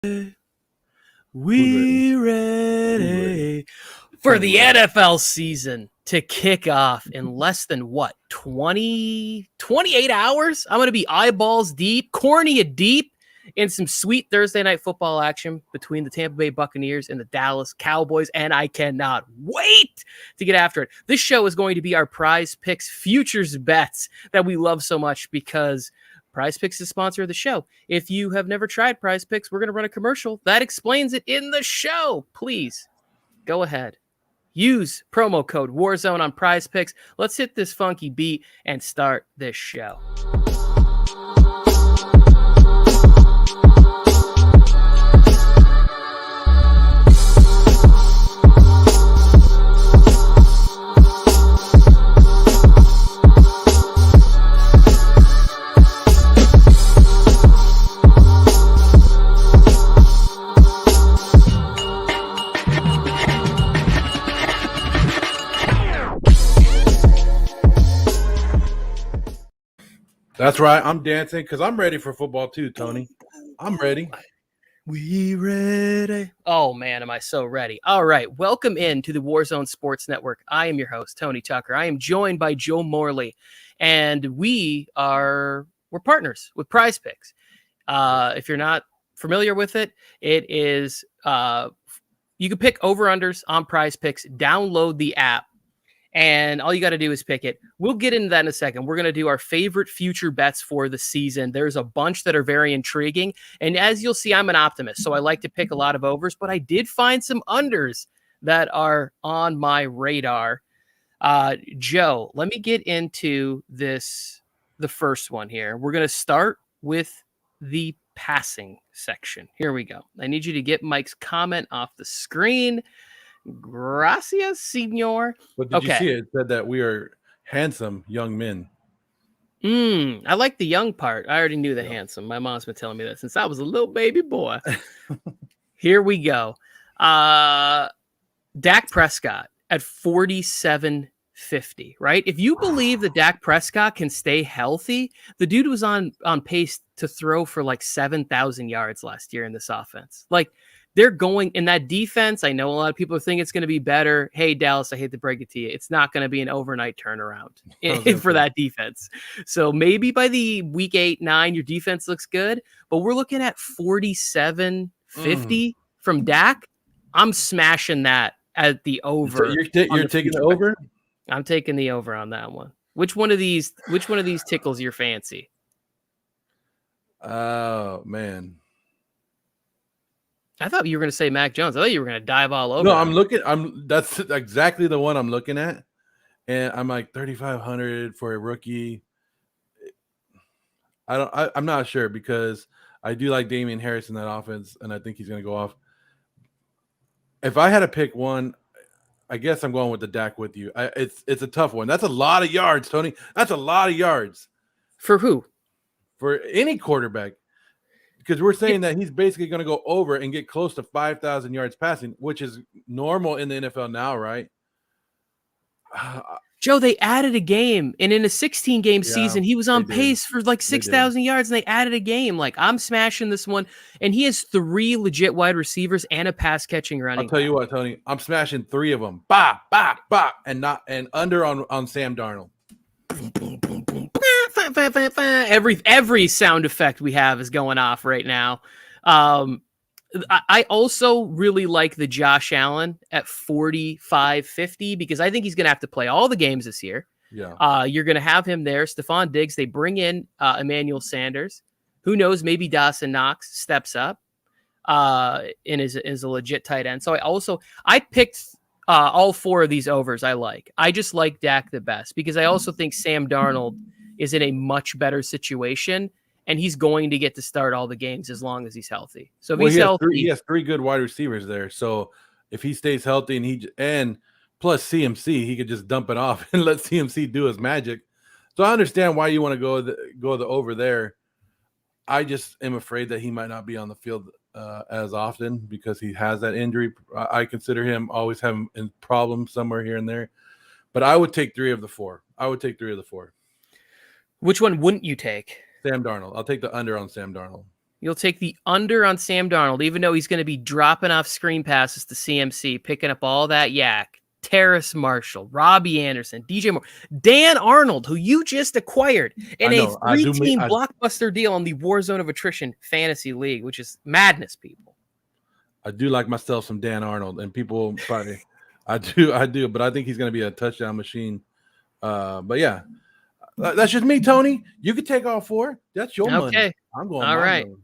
We ready for the NFL season to kick off in less than 28 hours? I'm going to be eyeballs deep, cornea deep in some sweet Thursday night football action between the Tampa Bay Buccaneers and the Dallas Cowboys, and I cannot wait to get after it. This show is going to be our PrizePicks futures bets that we love so much because PrizePicks is the sponsor of the show. If you have never tried PrizePicks, we're going to run a commercial that explains it in the show. Please go ahead. Use promo code Warzone on PrizePicks. Let's hit this funky beat and start this show. That's right. I'm dancing because I'm ready for football too, Tony. I'm ready. We ready? Oh, man, am I so ready. All right. Welcome in to the Warzone Sports Network. I am your host, Tony Tucker. I am joined by Joe Morley, and we're partners with PrizePicks. If you're not familiar with it, it is you can pick over-unders on PrizePicks, download the app, and all you got to do is pick it. We'll get into that in a second. We're going to do our favorite future bets for the season. There's a bunch that are very intriguing. And as you'll see, I'm an optimist, so I like to pick a lot of overs, but I did find some unders that are on my radar. Joe, let me get into the first one here. We're going to start with the passing section. Here we go. I need you to get Mike's comment off the screen. Gracias, senor. But did you see it? It said that we are handsome young men. I like the young part. I already knew the handsome. My mom's been telling me that since I was a little baby boy. Here we go. Dak Prescott at 47.50, right? If you believe that Dak Prescott can stay healthy, the dude was on pace to throw for like 7,000 yards last year in this offense. Like, they're going in that defense. I know a lot of people think it's going to be better. Hey, Dallas, I hate to break it to you. It's not going to be an overnight turnaround for that defense. So maybe by the week 8-9, your defense looks good, but we're looking at 47.50 from Dak. I'm smashing that at the over. So you're taking the over? I'm taking the over on that one. Which one of these tickles your fancy? Oh, man. I thought you were going to say Mac Jones. I thought you were going to dive all over. No, that's exactly the one I'm looking at. And I'm like 3,500 for a rookie. I'm not sure because I do like Damian Harris in that offense, and I think he's going to go off. If I had to pick one, I guess I'm going with the Dak with you. It's a tough one. That's a lot of yards, Tony. That's a lot of yards. For who? For any quarterback. Because we're saying that he's basically going to go over and get close to 5,000 yards passing, which is normal in the NFL now, right? Joe, they added a game, and in a 16-game season, he was on pace for like 6,000 yards, and they added a game. Like, I'm smashing this one, and he has 3 legit wide receivers and a pass-catching running. I'll tell you what, Tony, I'm smashing 3 of them. Bah, bah, bah, and under on Sam Darnold. Every sound effect we have is going off right now. I also really like the Josh Allen at 45.50 because I think he's going to have to play all the games this year. Yeah. You're going to have him there. Stephon Diggs. They bring in Emmanuel Sanders. Who knows? Maybe Dawson Knox steps up and is a legit tight end. So I picked all 4 of these overs. I just like Dak the best because I also think Sam Darnold is in a much better situation, and he's going to get to start all the games as long as he's healthy. So if he's healthy, he has 3 good wide receivers there. So if he stays healthy and plus CMC, he could just dump it off and let CMC do his magic. So I understand why you want to go the over there. I just am afraid that he might not be on the field as often because he has that injury. I consider him always having problems somewhere here and there. But I would take 3 of the 4. Which one wouldn't you take? Sam Darnold. I'll take the under on Sam Darnold. You'll take the under on Sam Darnold, even though he's going to be dropping off screen passes to CMC, picking up all that yak. Terrace Marshall, Robbie Anderson, DJ Moore, Dan Arnold, who you just acquired in a 3-team blockbuster deal on the Warzone of Attrition Fantasy League, which is madness, people. I do like myself some Dan Arnold, and people probably, I do, but I think he's going to be a touchdown machine. But yeah, that's just me, Tony. You can take all 4. That's your money. I'm going. All right. Money.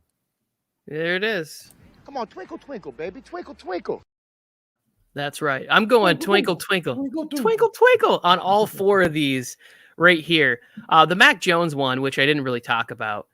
There it is. Come on, twinkle, twinkle, baby. Twinkle, twinkle. That's right. I'm going twinkle, twinkle, twinkle, twinkle on all 4 of these right here. The Mac Jones one, which I didn't really talk about.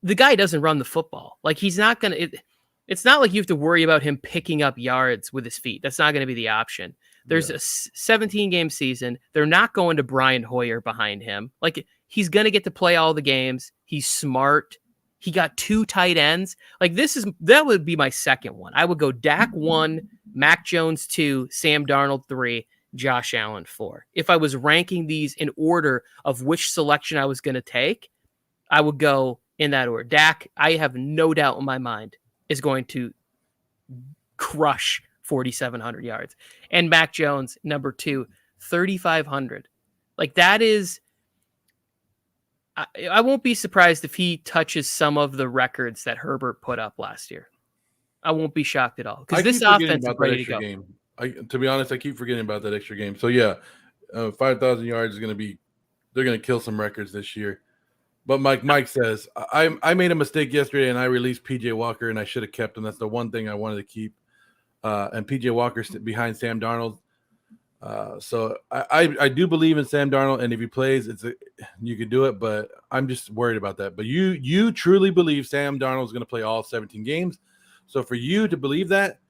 The guy doesn't run the football. Like, he's not going to – it's not like you have to worry about him picking up yards with his feet. That's not going to be the option. There's a 17-game season. They're not going to Brian Hoyer behind him. Like, he's going to get to play all the games. He's smart. He got 2 tight ends. Like, that would be my second one. I would go Dak 1, Mac Jones 2, Sam Darnold 3, Josh Allen 4. If I was ranking these in order of which selection I was going to take, I would go in that order. Dak, I have no doubt in my mind, is going to crush 4,700 yards. And Mac Jones, number 2, 3,500. Like, that is... I won't be surprised if he touches some of the records that Herbert put up last year. I won't be shocked at all because this offense is ready to go. Game. To be honest, I keep forgetting about that extra game. So yeah, 5,000 yards is going to be. They're going to kill some records this year. But Mike says I made a mistake yesterday and I released PJ Walker and I should have kept him. That's the one thing I wanted to keep. And PJ Walker's behind Sam Darnold. So I do believe in Sam Darnold, and if he plays, you could do it, but I'm just worried about that. But you truly believe Sam Darnold is going to play all 17 games. So for you to believe that,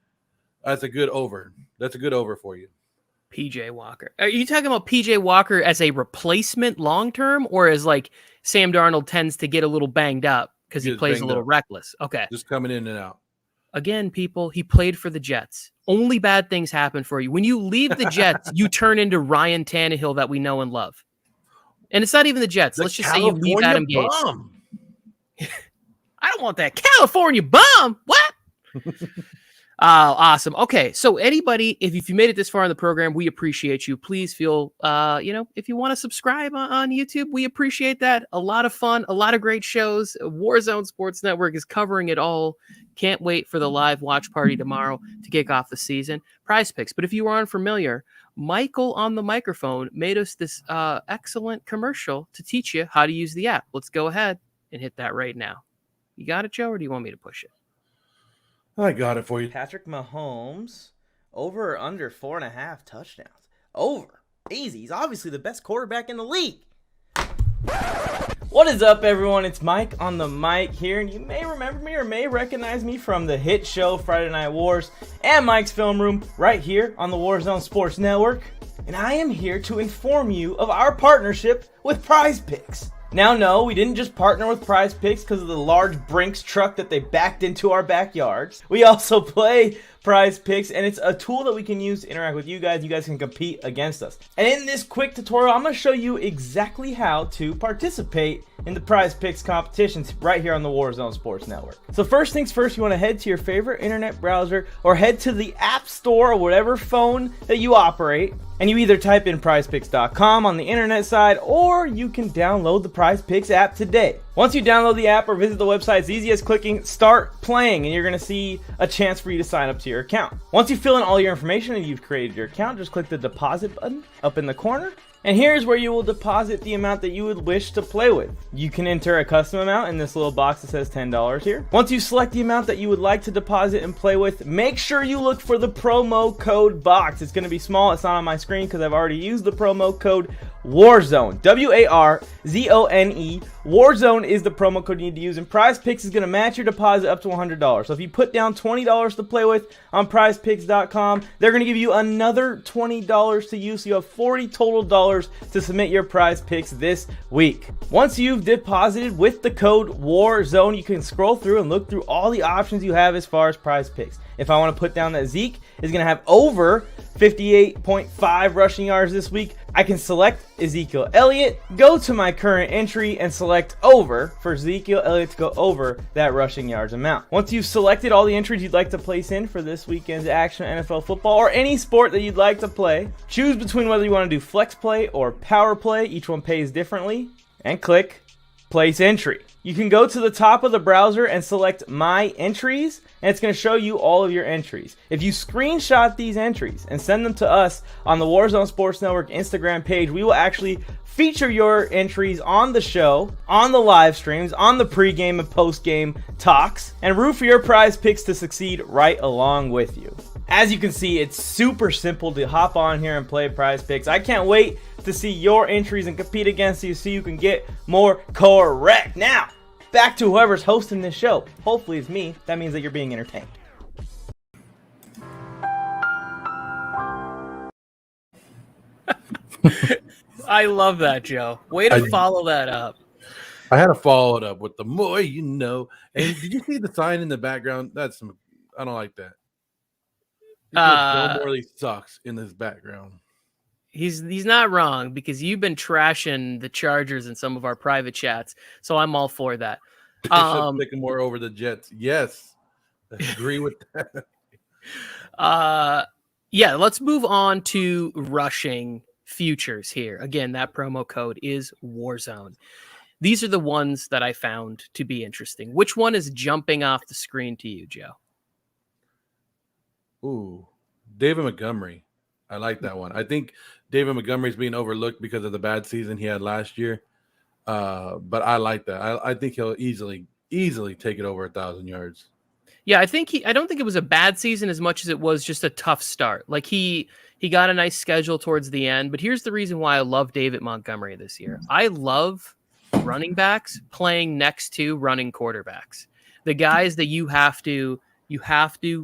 that's a good over. That's a good over for you. PJ Walker. Are you talking about PJ Walker as a replacement long term, or as like Sam Darnold tends to get a little banged up because he plays a little reckless? Okay, just coming in and out. Again, people, he played for the Jets. Only bad things happen for you. When you leave the Jets, you turn into Ryan Tannehill that we know and love. And it's not even the Jets. Let's just say you leave Adam Gase. I don't want that California bum. What? Awesome. Okay, so anybody, if you made it this far in the program, we appreciate you. Please feel, if you want to subscribe on YouTube, we appreciate that. A lot of fun, a lot of great shows. Warzone Sports Network is covering it all. Can't wait for the live watch party tomorrow to kick off the season. PrizePicks. But if you are unfamiliar, Michael on the microphone made us this excellent commercial to teach you how to use the app. Let's go ahead and hit that right now. You got it, Joe, or do you want me to push it? I got it for you. Patrick Mahomes, over or under 4.5 touchdowns. Over. Easy. He's obviously the best quarterback in the league. What is up, everyone? It's Mike on the mic here, and you may remember me or may recognize me from the hit show Friday Night Wars and Mike's Film Room right here on the Warzone Sports Network. And I am here to inform you of our partnership with PrizePicks. Now, no, we didn't just partner with PrizePicks because of the large Brinks truck that they backed into our backyards. We also play PrizePicks, and it's a tool that we can use to interact with you guys. You guys can compete against us. And in this quick tutorial, I'm going to show you exactly how to participate in the PrizePicks competitions right here on the Warzone Sports Network. So first things first, you want to head to your favorite internet browser or head to the App Store or whatever phone that you operate. And you either type in PrizePicks.com on the internet side, or you can download the PrizePicks app today. Once you download the app or visit the website, it's easy as clicking Start Playing, and you're going to see a chance for you to sign up to your account. Once you fill in all your information and you've created your account, just click the deposit button up in the corner. And here's where you will deposit the amount that you would wish to play with. You can enter a custom amount in this little box that says $10 here. Once you select the amount that you would like to deposit and play with, make sure you look for the promo code box. It's going to be small. It's not on my screen because I've already used the promo code Warzone. WARZONE. Warzone is the promo code you need to use, and PrizePicks is going to match your deposit up to $100. So if you put down $20 to play with on PrizePicks.com, they're going to give you another $20 to use, so you have $40 total to submit your PrizePicks this week. Once you've deposited with the code Warzone, you can scroll through and look through all the options you have as far as PrizePicks. If I want to put down that Zeke is going to have over 58.5 rushing yards this week, I can select Ezekiel Elliott, go to my current entry, and select over for Ezekiel Elliott to go over that rushing yards amount. Once you've selected all the entries you'd like to place in for this weekend's action NFL football or any sport that you'd like to play, choose between whether you want to do flex play or power play. Each one pays differently, and click place entry. You can go to the top of the browser and select my entries, and it's going to show you all of your entries. If you screenshot these entries and send them to us on the Warzone Sports Network Instagram page, we will actually feature your entries on the show, on the live streams, on the pregame and postgame talks, and root for your prize picks to succeed right along with you. As you can see, it's super simple to hop on here and play prize picks. I can't wait to see your entries and compete against you so you can get more correct. Now, back to whoever's hosting this show. Hopefully it's me. That means that you're being entertained. I love that, Joe. Way to follow that up. I had to follow it up with the more you know. And did you see the sign in the background? I don't like that. Joe Morley sucks in this background. He's not wrong, because you've been trashing the Chargers in some of our private chats, so I'm all for that. Sycamore over the Jets. Yes, I agree with that. Yeah, let's move on to rushing futures here. Again, that promo code is Warzone. These are the ones that I found to be interesting. Which one is jumping off the screen to you, Joe? Ooh, David Montgomery. I like that one. I think David Montgomery's being overlooked because of the bad season he had last year. But I like that. I think he'll easily take it over 1,000 yards. Yeah, I don't think it was a bad season as much as it was just a tough start. Like he got a nice schedule towards the end, but here's the reason why I love David Montgomery this year. I love running backs playing next to running quarterbacks. The guys that you have to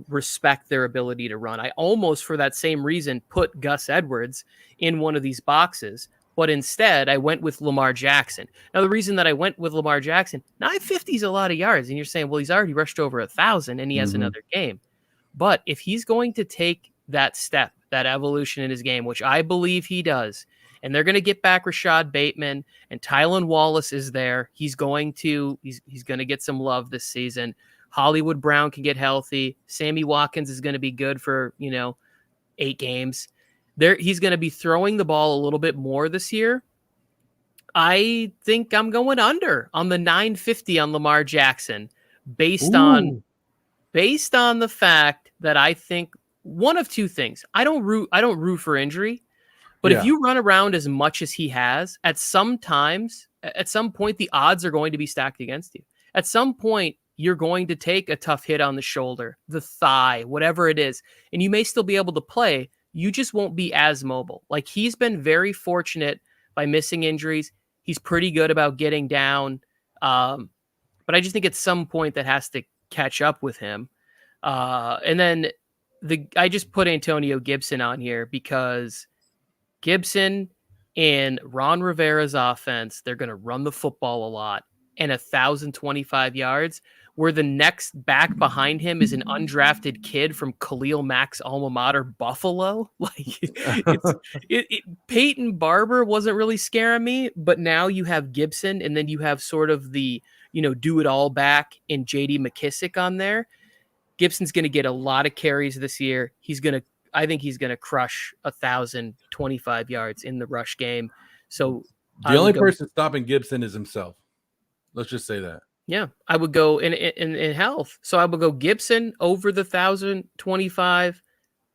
respect their ability to run. I almost, for that same reason, put Gus Edwards in one of these boxes, but instead I went with Lamar Jackson. Now, the reason that I went with Lamar Jackson, 950 is a lot of yards, and you're saying, well, he's already rushed over 1,000 and he has another game. But if he's going to take that step, that evolution in his game, which I believe he does, and they're going to get back Rashad Bateman, and Tylan Wallace is there, he's going to get some love this season. Hollywood Brown can get healthy. Sammy Watkins is going to be good for, 8 games. He's going to be throwing the ball a little bit more this year. I think I'm going under on the 950 on Lamar Jackson based on the fact that I think one of two things. I don't root for injury, but if you run around as much as he has, at some point, the odds are going to be stacked against you. At some point, you're going to take a tough hit on the shoulder, the thigh, whatever it is, and you may still be able to play. You just won't be as mobile. Like, he's been very fortunate by missing injuries. He's pretty good about getting down. But I just think at some point that has to catch up with him. And then I just put Antonio Gibson on here because Gibson in Ron Rivera's offense, they're going to run the football a lot, and 1,025 yards, where the next back behind him is an undrafted kid from Khalil Mack's alma mater, Buffalo. Peyton Barber wasn't really scaring me, but now you have Gibson, and then you have sort of the, do it all back in JD McKissick on there. Gibson's going to get a lot of carries this year. I think he's going to crush 1,025 yards in the rush game. So the only person stopping Gibson is himself. Let's just say that. Yeah, I would go in health. So I would go Gibson over the 1,025,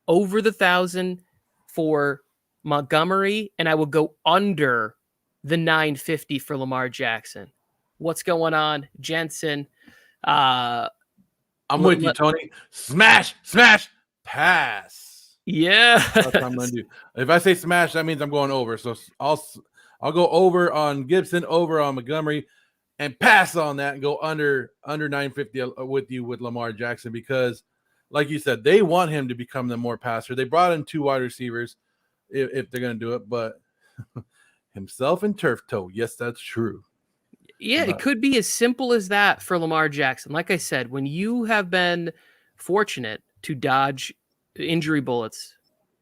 over the 1,000 for Montgomery, and I would go under the 950 for Lamar Jackson. What's going on, Jensen? I'm with you, Tony. Smash, pass. Yeah, that's what I'm gonna do. If I say smash, that means I'm going over. So I'll go over on Gibson, over on Montgomery, and pass on that and go under 950 with you with Lamar Jackson, because, like you said, they want him to become the more passer. They brought in 2 wide receivers if they're going to do it, but himself and turf toe. Yes, that's true. Yeah, it could be as simple as that for Lamar Jackson. Like I said, when you have been fortunate to dodge injury bullets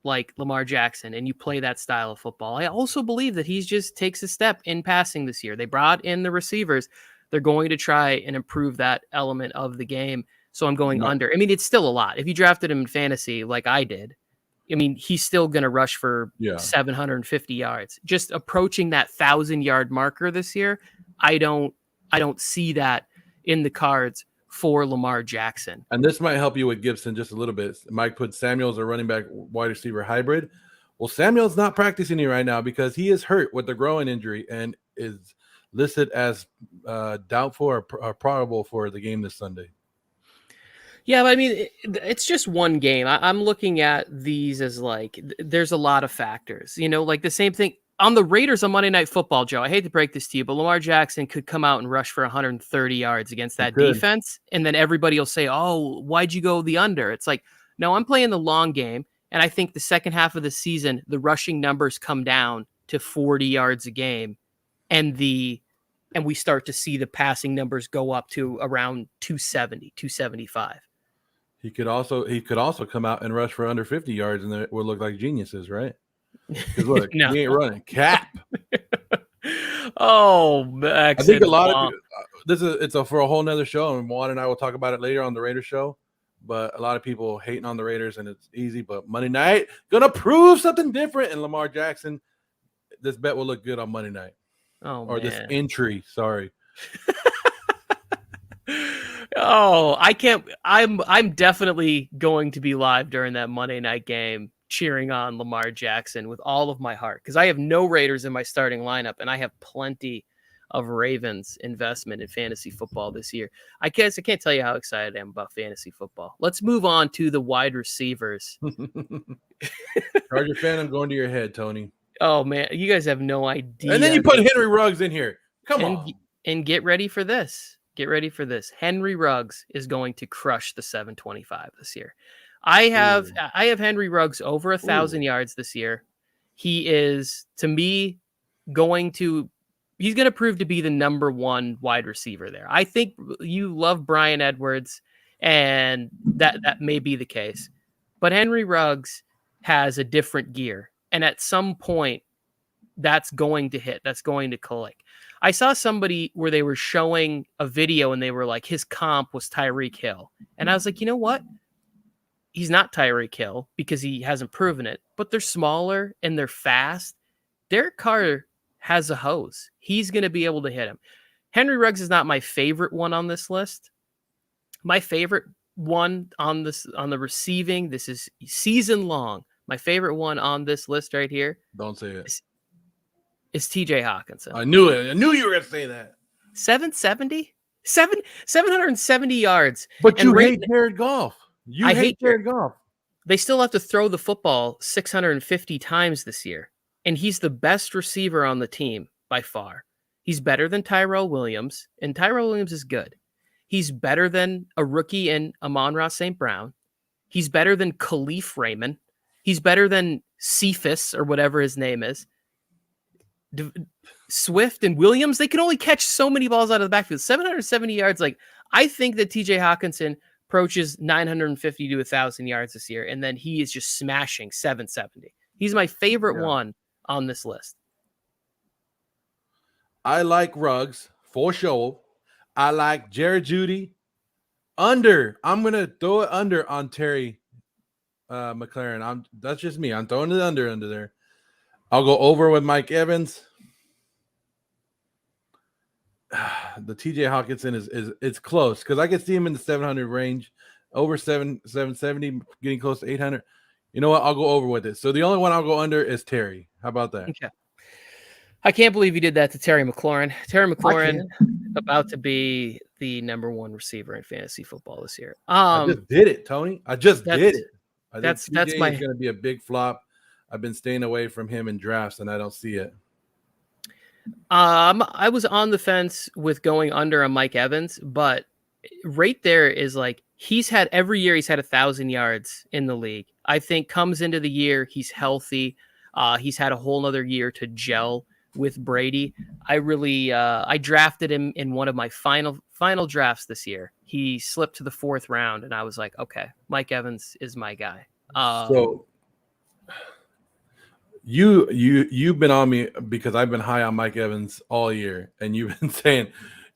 like Lamar Jackson and you play that style of football, I also believe that he's just takes a step in passing this year. They brought in the receivers. They're going to try and improve that element of the game. So I'm going under. I mean, it's still a lot. If you drafted him in fantasy like I did, I mean, he's still going to rush for 750 yards. Just approaching that 1,000-yard marker this year, I don't see that in the cards for Lamar Jackson. And this might help you with Gibson just a little bit. Mike put Samuel as a running back wide receiver hybrid. Well, Samuel's not practicing right now because he is hurt with the groin injury and is listed as doubtful or probable for the game this Sunday. Yeah, but I mean, it's just one game. I'm looking at these as like, there's a lot of factors, like the same thing on the Raiders on Monday Night Football, Joe. I hate to break this to you, but Lamar Jackson could come out and rush for 130 yards against that defense. And then everybody will say, oh, why'd you go the under? It's like, no, I'm playing the long game. And I think the second half of the season, the rushing numbers come down to 40 yards a game. And we start to see the passing numbers go up to around 270, 275. He could also come out and rush for under 50 yards, and it would look like geniuses, right? Because look, No. He ain't running. Cap. I think a lot of people, it's for a whole nother show, and Juan and I will talk about it later on the Raiders show. But a lot of people hating on the Raiders, and it's easy. But Monday night gonna prove something different, and Lamar Jackson, this bet will look good on Monday night. Or this entry. Sorry. Oh, I can't. I'm definitely going to be live during that Monday night game cheering on Lamar Jackson with all of my heart because I have no Raiders in my starting lineup and I have plenty of Ravens investment in fantasy football this year. I guess I can't tell you how excited I am about fantasy football. Let's move on to the wide receivers. Charger fan, I'm going to your head, Tony. Oh man, you guys have no idea. And then you put Henry Ruggs in here. Come on. And get ready for this. Get ready for this. Henry Ruggs is going to crush the 725 this year. I have Henry Ruggs over 1,000 yards this year. He is, to me, he's going to prove to be the number one wide receiver there. I think you love Bryan Edwards, and that may be the case. But Henry Ruggs has a different gear. And at some point, that's going to hit. That's going to click. I saw somebody where they were showing a video and they were like, his comp was Tyreek Hill. And I was like, you know what? He's not Tyreek Hill because he hasn't proven it, but they're smaller and they're fast. Derek Carr has a hose. He's going to be able to hit him. Henry Ruggs is not my favorite one on this list. My favorite one on the receiving, this is season long. My favorite one on this list right here. Don't say it. Is TJ Hawkinson. I knew it. I knew you were going to say that. 770 yards. But you hate Jared Goff. I hate Jared Goff. They still have to throw the football 650 times this year. And he's the best receiver on the team by far. He's better than Tyrell Williams, and Tyrell Williams is good. He's better than a rookie in Amon-Ra St. Brown. He's better than Khalif Raymond. He's better than Cephas or whatever his name is. Swift and Williams, they can only catch so many balls out of the backfield. 770 yards. Like, I think that TJ Hawkinson approaches 950 to 1,000 yards this year, and then he is just smashing 770. He's my favorite one on this list. I like Ruggs for sure. I like Jared Jeudy under. I'm gonna throw it under on Terry McLaurin. That's just me. I'm throwing it under there. I'll go over with Mike Evans. The TJ Hawkinson is close because I can see him in the 700 range, over 770, getting close to 800. You know what? I'll go over with it. So the only one I'll go under is Terry. How about that? Okay. I can't believe you did that to Terry McLaurin. Terry McLaurin about to be the number one receiver in fantasy football this year. I just did it, Tony. I just did it. That's going to be a big flop. I've been staying away from him in drafts, and I don't see it. I was on the fence with going under on Mike Evans, but right there is like every year he's had 1,000 yards in the league. I think comes into the year, he's healthy. He's had a whole nother year to gel with Brady. I drafted him in one of my final drafts this year. He slipped to the 4th round, and I was like, okay, Mike Evans is my guy. So You've been on me because I've been high on Mike Evans all year, and you've been saying,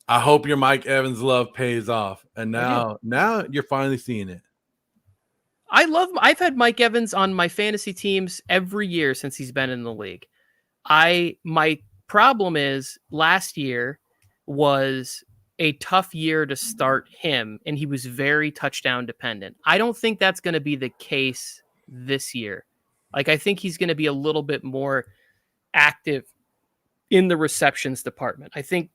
"I hope your Mike Evans love pays off." And now you're finally seeing it. I've had Mike Evans on my fantasy teams every year since he's been in the league. My problem is last year was a tough year to start him, and he was very touchdown dependent. I don't think that's going to be the case this year. Like, I think he's going to be a little bit more active in the receptions department. I think,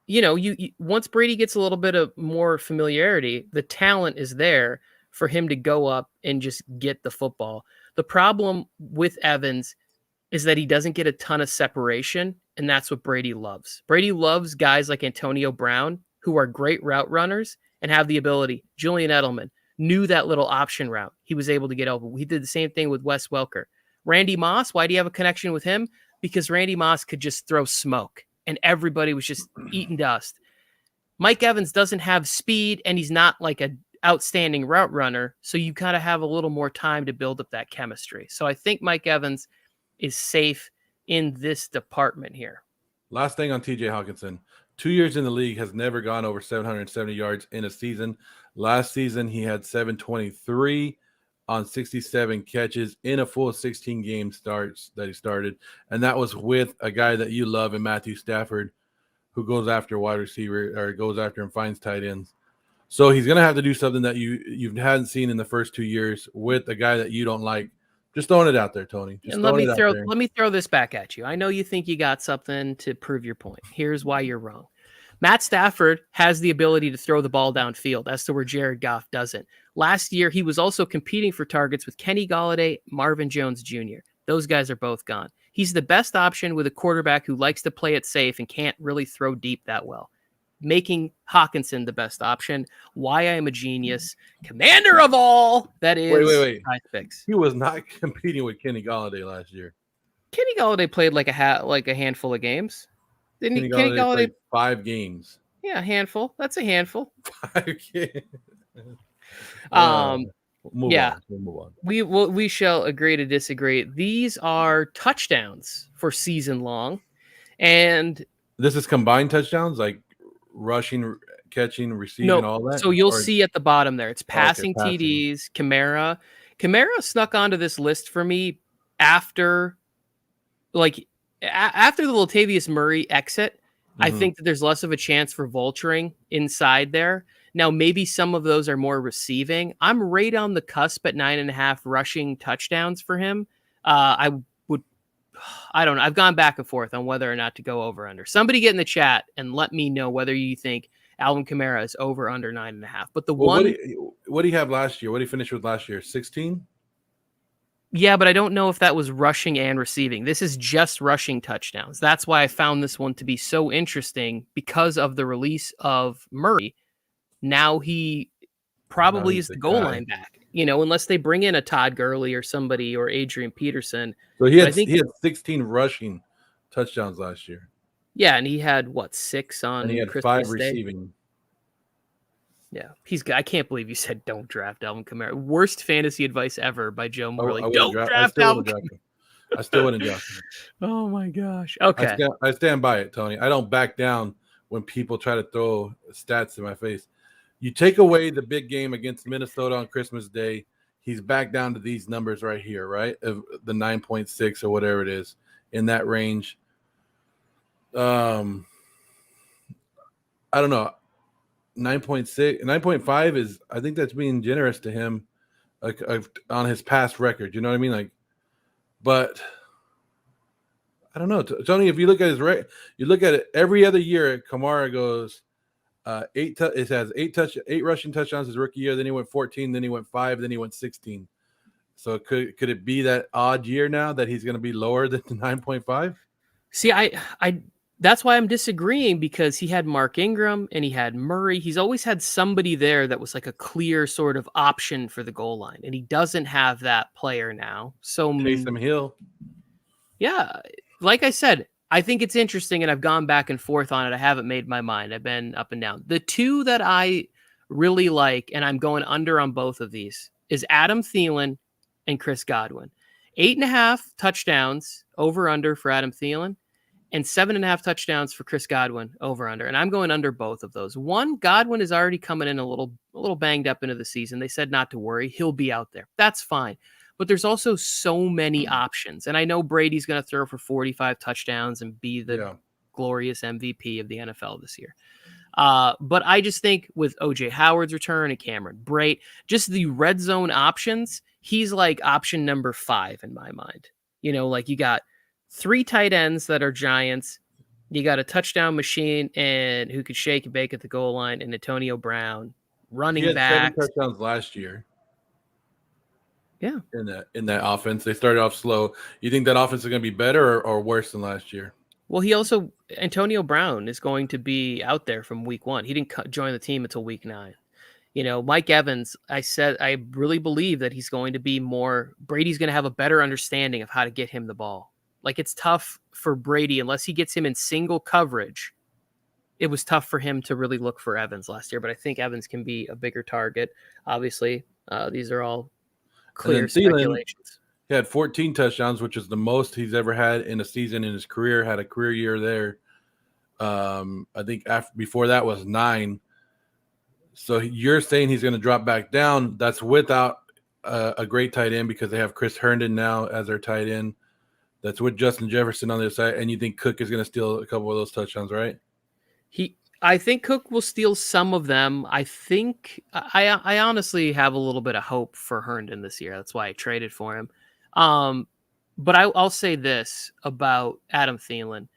you once Brady gets a little bit of more familiarity, the talent is there for him to go up and just get the football. The problem with Evans is that he doesn't get a ton of separation, and that's what Brady loves. Brady loves guys like Antonio Brown, who are great route runners and have the ability. Julian Edelman knew that little option route. He was able to get over. He did the same thing with Wes Welker. Randy Moss, why do you have a connection with him? Because Randy Moss could just throw smoke, and everybody was just eating dust. Mike Evans doesn't have speed, and he's not like an outstanding route runner, so you kind of have a little more time to build up that chemistry. So I think Mike Evans is safe in this department here. Last thing on TJ Hawkinson. 2 years in the league, has never gone over 770 yards in a season. Last season, he had 723 on 67 catches in a full 16 game starts that he started. And that was with a guy that you love in Matthew Stafford, who goes after wide receiver or goes after and finds tight ends. So he's going to have to do something that you hadn't seen in the first 2 years with a guy that you don't like. Just throwing it out there, Tony. And let me throw this back at you. I know you think you got something to prove your point. Here's why you're wrong. Matt Stafford has the ability to throw the ball downfield as to where Jared Goff doesn't. Last year, he was also competing for targets with Kenny Golladay, Marvin Jones Jr. Those guys are both gone. He's the best option with a quarterback who likes to play it safe and can't really throw deep that well, making Hawkinson the best option. Why I am a genius. Commander of all, that is wait. PrizePicks. He was not competing with Kenny Golladay last year. Kenny Golladay played like a handful of games. Didn't Kenny he? Kenny Golladay played 5 games. Yeah, a handful. That's a handful. 5 games. Move on. We shall agree to disagree. These are touchdowns for season long, and this is combined touchdowns, like rushing, catching, receiving, all that. So you'll see at the bottom there, it's passing TDs. Kamara snuck onto this list for me after the Latavius Murray exit. I think that there's less of a chance for vulturing inside there. Now, maybe some of those are more receiving. I'm right on the cusp at 9.5 rushing touchdowns for him. I don't know. I've gone back and forth on whether or not to go over under. Somebody get in the chat and let me know whether you think Alvin Kamara is over under 9.5. But what do you have last year? What did he finish with last year? 16? Yeah, but I don't know if that was rushing and receiving. This is just rushing touchdowns. That's why I found this one to be so interesting, because of the release of Murray. Now he probably is the goal line back, unless they bring in a Todd Gurley or somebody or Adrian Peterson. So he had 16 rushing touchdowns last year. Yeah, and he had 6 on and he had Christmas 5 receiving. Yeah, I can't believe you said don't draft Alvin Kamara. Worst fantasy advice ever by Joe Morley. Don't draft Alvin Kamara. I still wouldn't draft him. Oh my gosh. Okay. I stand by it, Tony. I don't back down when people try to throw stats in my face. You take away the big game against Minnesota on Christmas Day, he's back down to these numbers right here, right? Of the 9.6 or whatever it is in that range. I don't know. 9.5 is, I think that's being generous to him, like on his past record. You know what I mean? But I don't know, Tony. If you look at you look at it every other year. Kamara goes 8 rushing touchdowns his rookie year. Then he went 14. Then he went 5. Then he went 16. So could it be that odd year now that he's going to be lower than the 9.5? See, I that's why I'm disagreeing, because he had Mark Ingram and he had Murray. He's always had somebody there that was like a clear sort of option for the goal line, and he doesn't have that player now. So Taysom Hill. Yeah, like I said, I think it's interesting, and I've gone back and forth on it. I haven't made my mind. I've been up and down. The two that I really like, and I'm going under on both of these, is Adam Thielen and Chris Godwin. 8.5 touchdowns over under for Adam Thielen, and 7.5 touchdowns for Chris Godwin over under. And I'm going under both of those. One, Godwin is already coming in a little banged up into the season. They said not to worry. He'll be out there. That's fine. But there's also so many options. And I know Brady's going to throw for 45 touchdowns and be the glorious MVP of the NFL this year. But I just think with OJ Howard's return and Cameron Brate, just the red zone options, he's like option number 5 in my mind. You know, like you got 3 tight ends that are giants. You got a touchdown machine and who could shake and bake at the goal line, and Antonio Brown running back. 7 touchdowns last year. Yeah. In that offense, they started off slow. You think that offense is going to be better or worse than last year? Well, Antonio Brown is going to be out there from week 1. He didn't join the team until week 9. You know, Mike Evans, I really believe that he's going to be Brady's going to have a better understanding of how to get him the ball. Like, it's tough for Brady unless he gets him in single coverage. It was tough for him to really look for Evans last year, but I think Evans can be a bigger target. Obviously, these are all clear speculations. He had 14 touchdowns, which is the most he's ever had in a season in his career. Had a career year there. I think before that was 9. So you're saying he's going to drop back down. That's without a great tight end because they have Chris Herndon now as their tight end. That's with Justin Jefferson on the other side. And you think Cook is going to steal a couple of those touchdowns, right? I think Cook will steal some of them. I think I honestly have a little bit of hope for Herndon this year. That's why I traded for him. But I'll say this about Adam Thielen.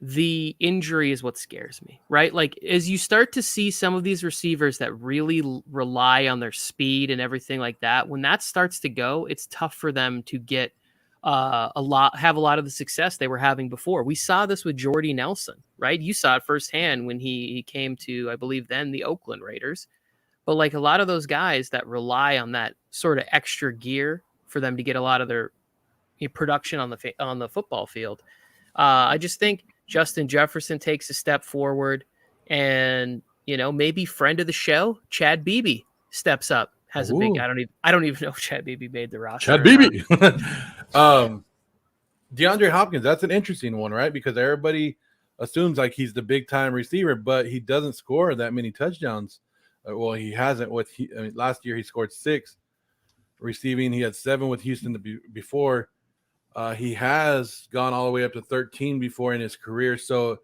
The injury is what scares me, right? Like, as you start to see some of these receivers that really rely on their speed and everything like that, when that starts to go, it's tough for them to get have a lot of the success they were having before. We saw this with Jordy Nelson, right? You saw it firsthand when he came to, I believe then, the Oakland Raiders. But like a lot of those guys that rely on that sort of extra gear for them to get a lot of their production on the football field. I just think Justin Jefferson takes a step forward, and maybe friend of the show, Chad Beebe, steps up. Has a big. I don't even know if Chad Beebe made the roster. Chad Beebe. DeAndre Hopkins. That's an interesting one, right? Because everybody assumes like he's the big time receiver, but he doesn't score that many touchdowns. Well, he hasn't. Last year he scored 6 receiving. He had 7 with Houston before. He has gone all the way up to 13 before in his career. So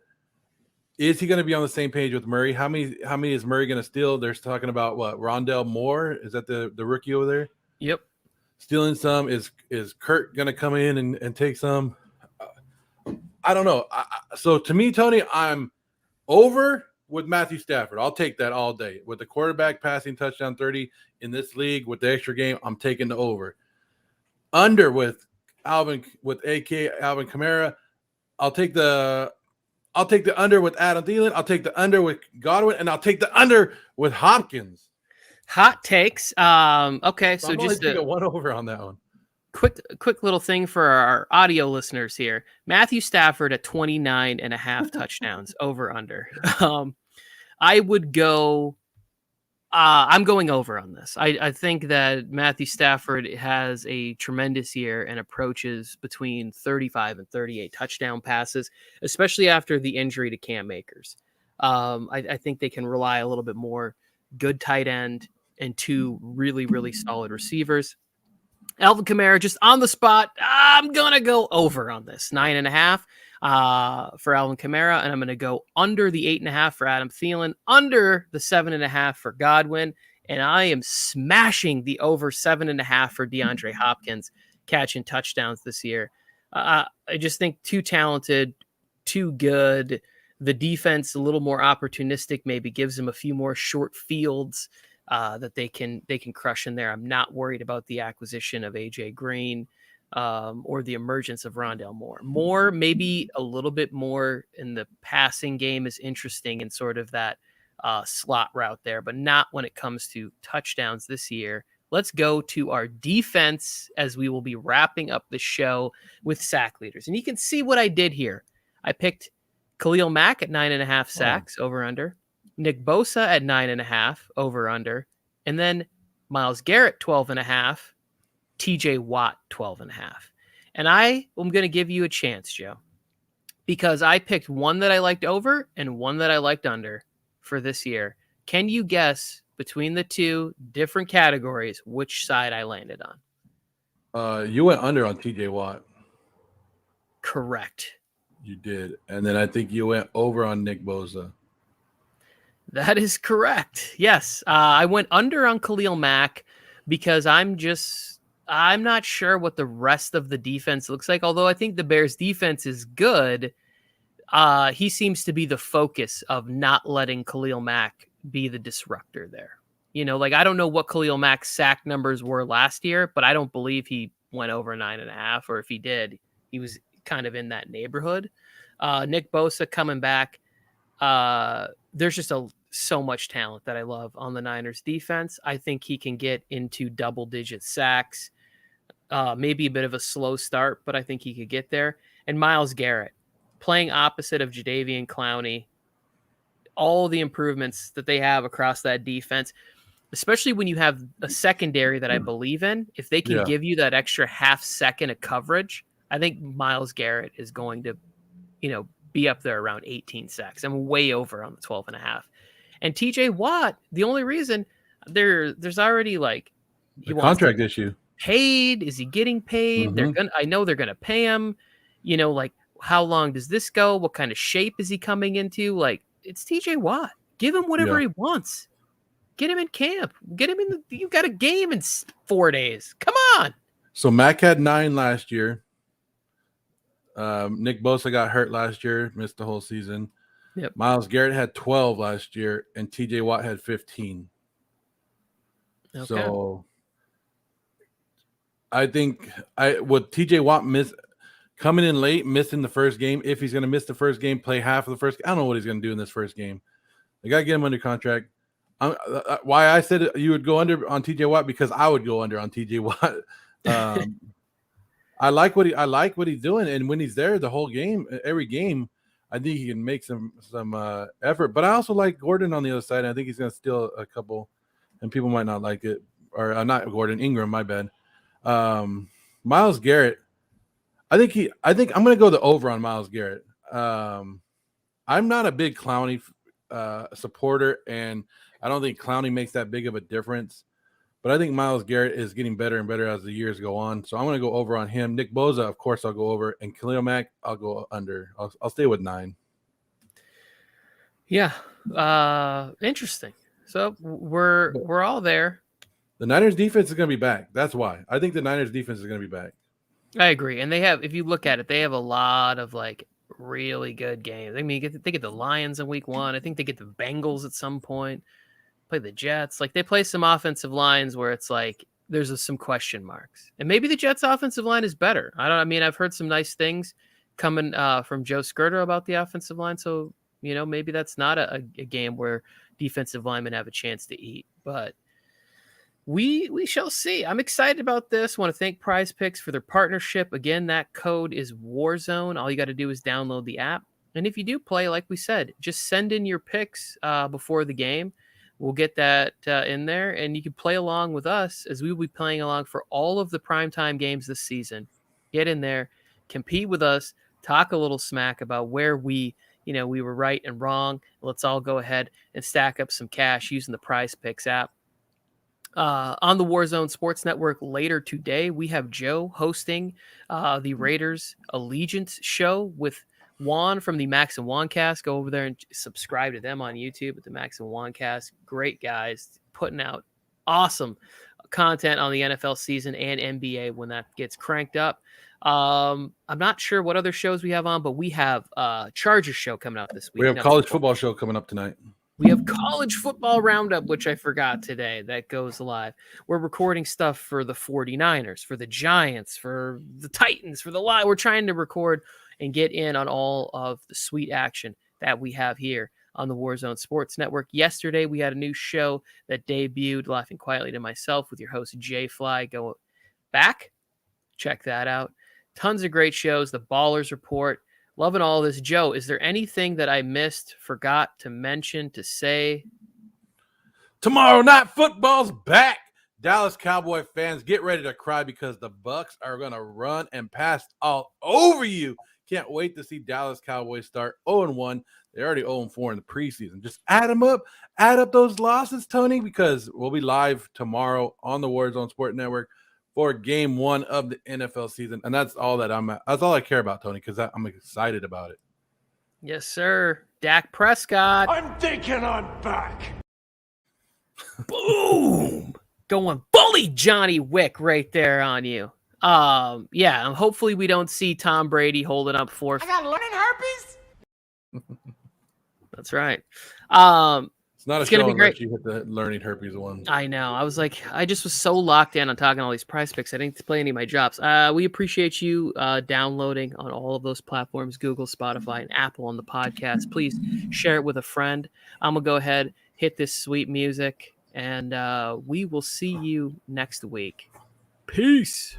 is he going to be on the same page with Murray? How many is Murray going to steal? They're talking about what? Rondell Moore? Is that the rookie over there? Yep. Stealing some. Is Kurt going to come in and take some? I don't know. So to me, Tony, I'm over with Matthew Stafford. I'll take that all day. With the quarterback passing touchdown 30 in this league with the extra game, I'm taking the over. Under with Alvin Kamara. I'll take the under with Adam Thielen. I'll take the under with Godwin, and I'll take the under with Hopkins. Hot takes. Okay, so just a one over on that one. Quick little thing for our audio listeners here. Matthew Stafford at 29.5 touchdowns over under. I would go. I'm going over on this. I think that Matthew Stafford has a tremendous year and approaches between 35 and 38 touchdown passes, especially after the injury to Cam Akers. I think they can rely a little bit more good tight end and 2 really, really solid receivers. Alvin Kamara just on the spot. I'm going to go over on this 9.5 for Alvin Kamara. And I'm going to go under the 8.5 for Adam Thielen, under the 7.5 for Godwin. And I am smashing the over 7.5 for DeAndre Hopkins catching touchdowns this year. I just think too talented, too good. The defense a little more opportunistic, maybe gives them a few more short fields that they can crush in there. I'm not worried about the acquisition of AJ Green or the emergence of Rondell Moore. Moore, maybe a little bit more in the passing game is interesting in sort of that slot route there, but not when it comes to touchdowns this year. Let's go to our defense as we will be wrapping up the show with sack leaders. And you can see what I did here. I picked Khalil Mack at 9.5 sacks over under. Nick Bosa at 9.5 over under, and then Myles Garrett 12.5, TJ Watt 12.5. And I am going to give you a chance, Joe, because I picked one that I liked over and one that I liked under for this year. Can you guess between the two different categories which side I landed on? You went under on TJ Watt. Correct. You did. And then I think you went over on Nick Bosa. That is correct. Yes. I went under on Khalil Mack because I'm not sure what the rest of the defense looks like. Although I think the Bears defense is good. He seems to be the focus of not letting Khalil Mack be the disruptor there. You know, like I don't know what Khalil Mack's sack numbers were last year, but I don't believe he went over 9.5, or if he did, he was kind of in that neighborhood. Nick Bosa coming back. There's just so much talent that I love on the Niners defense. I think he can get into double-digit sacks. Maybe a bit of a slow start, but I think he could get there. And Myles Garrett, playing opposite of Jadeveon Clowney, all the improvements that they have across that defense, especially when you have a secondary that I believe in, if they can give you that extra half second of coverage, I think Myles Garrett is going to, be up there around 18 sacks. I'm way over on the 12.5. And TJ Watt, the only reason there's already like the contract issue. Paid? Is he getting paid? Mm-hmm. I know they're gonna pay him. Like how long does this go? What kind of shape is he coming into? Like it's TJ Watt. Give him whatever he wants. Get him in camp. Get him in. You got a game in 4 days. Come on. So Mack had 9 last year. Nick Bosa got hurt last year, missed the whole season. Yep. Myles Garrett had 12 last year, and TJ Watt had 15. Okay. So I think would TJ Watt coming in late, missing the first game. If he's going to miss the first game, play half of the first. I don't know what he's going to do in this first game. They got to get him under contract. Why I said you would go under on TJ Watt, because I would go under on TJ Watt. I like what he's doing, and when he's there the whole game, every game, I think he can make some effort. But I also like Gordon on the other side. And I think he's going to steal a couple, and people might not like it, or not Gordon, Ingram. My bad. Myles Garrett. I think I'm going to go the over on Myles Garrett. I'm not a big Clowney supporter, and I don't think Clowney makes that big of a difference. But I think Myles Garrett is getting better and better as the years go on. So I'm going to go over on him. Nick Bosa, of course, I'll go over. And Khalil Mack, I'll go under. I'll stay with 9. Yeah. Interesting. So we're all there. The Niners defense is going to be back. That's why. I think the Niners defense is going to be back. I agree. And they have, if you look at it, they have a lot of like really good games. I mean, they get the Lions in week 1. I think they get the Bengals at some point. Play the Jets. Like they play some offensive lines where it's like there's some question marks. And maybe the Jets offensive line is better. I've heard some nice things coming from Joe Skirter about the offensive line. So, maybe that's not a game where defensive linemen have a chance to eat. But we shall see. I'm excited about this. Want to thank PrizePicks for their partnership. Again, that code is Warzone. All you got to do is download the app. And if you do play, like we said, just send in your picks before the game. We'll get that in there, and you can play along with us as we will be playing along for all of the primetime games this season. Get in there, compete with us, talk a little smack about where we were right and wrong. Let's all go ahead and stack up some cash using the PrizePicks app. On the Warzone Sports Network later today, we have Joe hosting the Raiders Allegiance show with Juan from the Max and Juan cast. Go over there and subscribe to them on YouTube at the Max and Juan cast. Great guys putting out awesome content on the NFL season and NBA when that gets cranked up. I'm not sure what other shows we have on, but we have Chargers show coming up this week. We have college football show coming up tonight. We have college football roundup, which I forgot today, that goes live. We're recording stuff for the 49ers, for the Giants, for the Titans, for the Lions. We're trying to record and get in on all of the sweet action that we have here on the Warzone Sports Network. Yesterday, we had a new show that debuted, Laughing Quietly to Myself, with your host, Jay Fly. Go back, check that out. Tons of great shows. The Ballers Report. Loving all this. Joe, is there anything that I missed, forgot to mention, to say? Tomorrow night football's back. Dallas Cowboy fans, get ready to cry because the Bucs are going to run and pass all over you. Can't wait to see Dallas Cowboys start 0-1. They're already 0-4 in the preseason. Just add them up. Add up those losses, Tony, because we'll be live tomorrow on the Warzone Sport Network for game 1 of the NFL season. And that's all that that's all I care about, Tony, because I'm excited about it. Yes, sir. Dak Prescott. I'm thinking I'm back. Boom. Going bully Johnny Wick right there on you. Yeah, hopefully we don't see Tom Brady holding up fourth. I got learning herpes? That's right. It's not a show unless you hit the learning herpes one. I know. I just was so locked in on talking all these prize picks. I didn't play any of my drops. We appreciate you downloading on all of those platforms, Google, Spotify, and Apple on the podcast. Please share it with a friend. I'm going to go ahead, hit this sweet music, and we will see you next week. Peace.